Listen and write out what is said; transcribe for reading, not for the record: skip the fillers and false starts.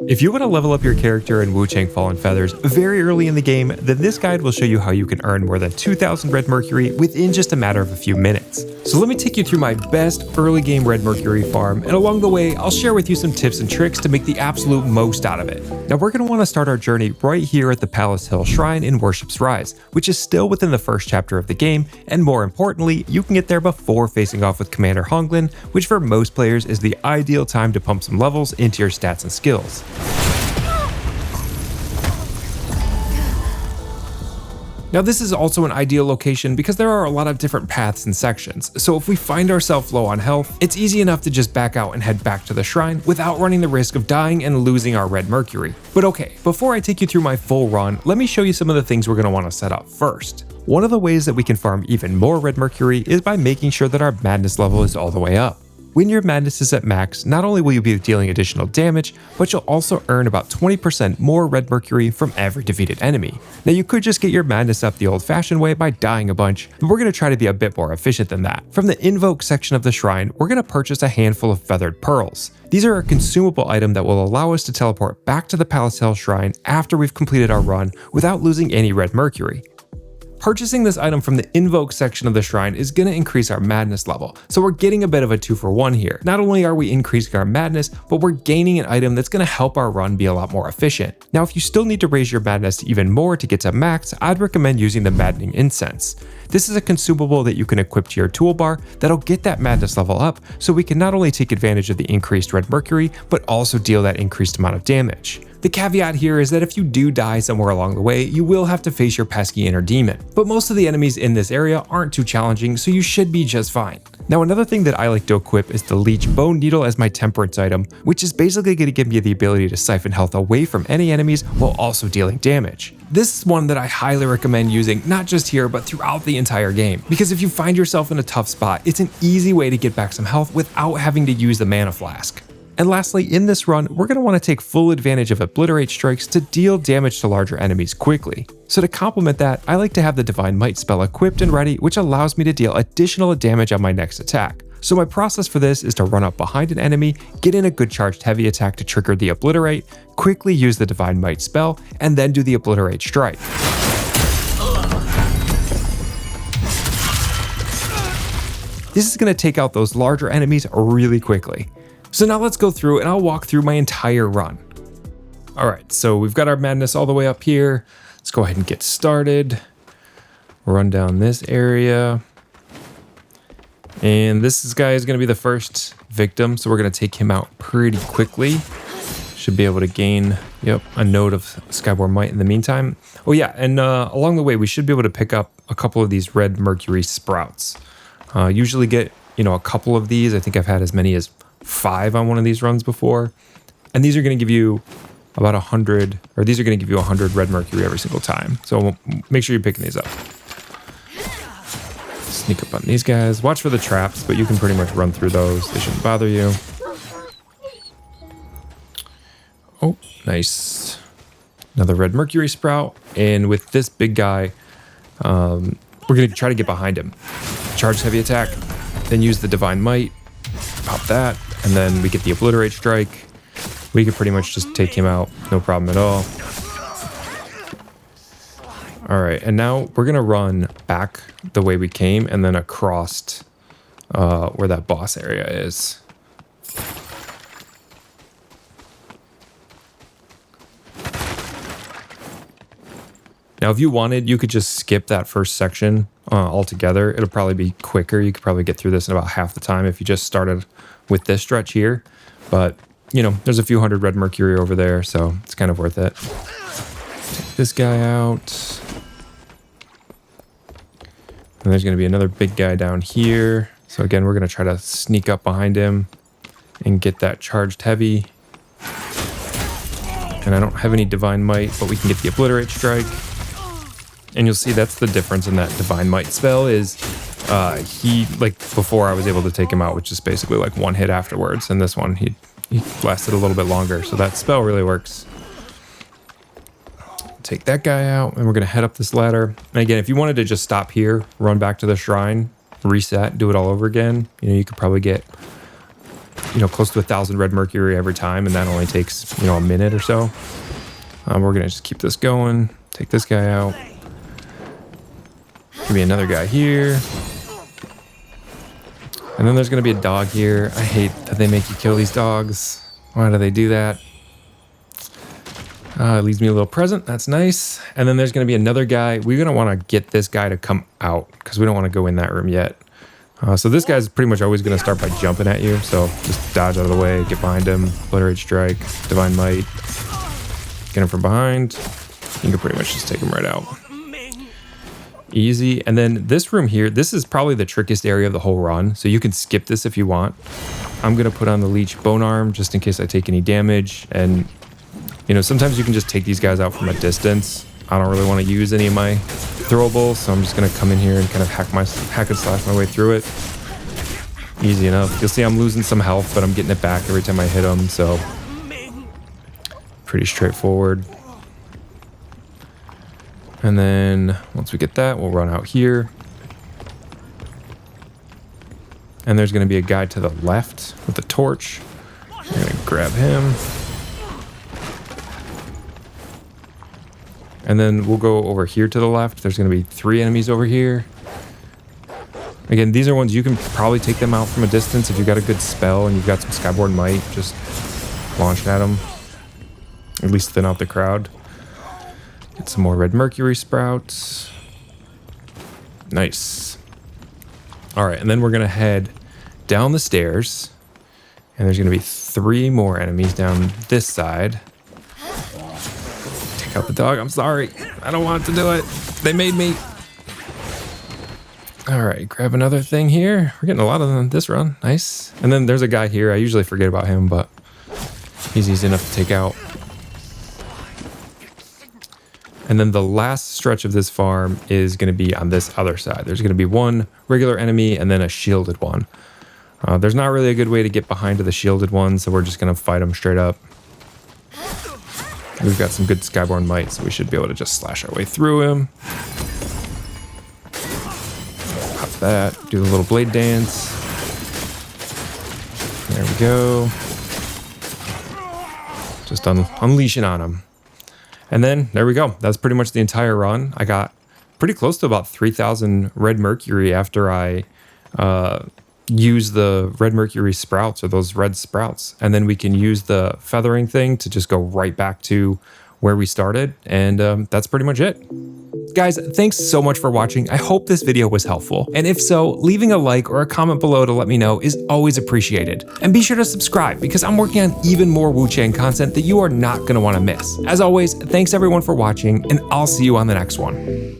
If you want to level up your character in WUCHANG Fallen Feathers very early in the game, then this guide will show you how you can earn more than 2,000 Red Mercury within just a matter of a few minutes. So let me take you through my best early game Red Mercury farm, and along the way, I'll share with you some tips and tricks to make the absolute most out of it. Now we're going to want to start our journey right here at the Palace Hill Shrine in Worship's Rise, which is still within the first chapter of the game, and more importantly, you can get there before facing off with Commander Honglan, which for most players is the ideal time to pump some levels into your stats and skills. Now this is also an ideal location because there are a lot of different paths and sections, so if we find ourselves low on health, it's easy enough to just back out and head back to the shrine without running the risk of dying and losing our Red Mercury. But okay, before I take you through my full run, let me show you some of the things we're going to want to set up first. One of the ways that we can farm even more Red Mercury is by making sure that our madness level is all the way up. When your madness is at max, not only will you be dealing additional damage, but you'll also earn about 20% more Red Mercury from every defeated enemy. Now you could just get your madness up the old-fashioned way by dying a bunch, but we're going to try to be a bit more efficient than that. From the Invoke section of the shrine, we're going to purchase a handful of feathered pearls. These are a consumable item that will allow us to teleport back to the Palace Hill Shrine after we've completed our run without losing any Red Mercury. Purchasing this item from the Invoke section of the shrine is going to increase our madness level, so we're getting a bit of a 2-for-1 here. Not only are we increasing our madness, but we're gaining an item that's going to help our run be a lot more efficient. Now if you still need to raise your madness even more to get to max, I'd recommend using the Maddening Incense. This is a consumable that you can equip to your toolbar that'll get that madness level up, so we can not only take advantage of the increased Red Mercury, but also deal that increased amount of damage. The caveat here is that if you do die somewhere along the way, you will have to face your pesky inner demon, but most of the enemies in this area aren't too challenging, so you should be just fine. Now another thing that I like to equip is the Leech Bone Needle as my Temperance item, which is basically going to give me the ability to siphon health away from any enemies while also dealing damage. This is one that I highly recommend using, not just here, but throughout the entire game, because if you find yourself in a tough spot, it's an easy way to get back some health without having to use the mana flask. And lastly, in this run, we're going to want to take full advantage of Obliterate Strikes to deal damage to larger enemies quickly. So to complement that, I like to have the Divine Might spell equipped and ready, which allows me to deal additional damage on my next attack. So my process for this is to run up behind an enemy, get in a good charged heavy attack to trigger the Obliterate, quickly use the Divine Might spell, and then do the Obliterate Strike. This is going to take out those larger enemies really quickly. So now let's go through and I'll walk through my entire run. All right, so we've got our madness all the way up here. Let's go ahead and get started. Run down this area. And this guy is going to be the first victim, so we're going to take him out pretty quickly. Should be able to gain, a node of Skyborn Might in the meantime. Oh yeah, and along the way, we should be able to pick up a couple of these Red Mercury sprouts. Usually get, a couple of these. I think I've had as many as 5 on one of these runs before, and these are going to give you about 100, or these are going to give you 100 Red Mercury every single time, so make sure you're picking these up. Sneak up on these guys, watch for the traps, but you can pretty much run through those, they shouldn't bother you. Oh, nice. Another Red Mercury sprout, and with this big guy, we're going to try to get behind him. Charge heavy attack, then use the Divine Might, pop that, and then we get the Obliterate Strike. We could pretty much just take him out, no problem at all. All right, and now we're gonna run back the way we came and then across where that boss area is. Now, if you wanted, you could just skip that first section altogether. It'll probably be quicker. You could probably get through this in about half the time if you just started with this stretch here. But, there's a few hundred Red Mercury over there, so it's kind of worth it. Take this guy out. And there's going to be another big guy down here. So again, we're going to try to sneak up behind him and get that charged heavy. And I don't have any Divine Might, but we can get the Obliterate Strike. And you'll see that's the difference in that Divine Might spell is before I was able to take him out, which is basically like one hit afterwards. And this one, he lasted a little bit longer. So that spell really works. Take that guy out, and we're going to head up this ladder. And again, if you wanted to just stop here, run back to the shrine, reset, do it all over again, you could probably get you know, close to 1,000 red mercury every time, and that only takes, you know, a minute or so. We're gonna just keep this going. Take this guy out. Give me another guy here. And then there's gonna be a dog here. I hate that they make you kill these dogs. Why do they do that? It leaves me a little present. That's nice. And then there's going to be another guy. We're going to want to get this guy to come out because we don't want to go in that room yet. So this guy's pretty much always going to start by jumping at you. So just dodge out of the way, get behind him, Obliterate Strike, Divine Might. Get him from behind. You can pretty much just take him right out. Easy. And then this room here, this is probably the trickiest area of the whole run. So you can skip this if you want. I'm going to put on the Leech Bone Arm just in case I take any damage. And you know, sometimes you can just take these guys out from a distance. I don't really want to use any of my throwables, so I'm just going to come in here and kind of hack and slash my way through it. Easy enough. You'll see I'm losing some health, but I'm getting it back every time I hit them, so pretty straightforward. And then once we get that, we'll run out here. And there's going to be a guy to the left with a torch. I'm going to grab him. And then we'll go over here to the left. There's going to be 3 enemies over here. Again, these are ones you can probably take them out from a distance if you've got a good spell and you've got some Skyborn Might. Just launch at them. At least thin out the crowd. Get some more Red Mercury sprouts. Nice. All right, and then we're going to head down the stairs. And there's going to be 3 more enemies down this side. Out the dog. I'm sorry. I don't want to do it. They made me. All right, grab another thing here. We're getting a lot of them this run. Nice. And then there's a guy here. I usually forget about him, but he's easy enough to take out. And then the last stretch of this farm is going to be on this other side. There's going to be 1 regular enemy and then a shielded one. There's not really a good way to get behind to the shielded one, so we're just going to fight them straight up. We've got some good Skyborn Might, so we should be able to just slash our way through him. Pop that. Do the little blade dance. There we go. Just unleashing on him. And then, there we go. That's pretty much the entire run. I got pretty close to about 3,000 Red Mercury after I use the Red Mercury sprouts, or those red sprouts, and then we can use the feathering thing to just go right back to where we started, and that's pretty much it. Guys, thanks so much for watching. I hope this video was helpful, and if so, leaving a like or a comment below to let me know is always appreciated. And be sure to subscribe because I'm working on even more WUCHANG content that you are not going to want to miss. As always, thanks everyone for watching, and I'll see you on the next one.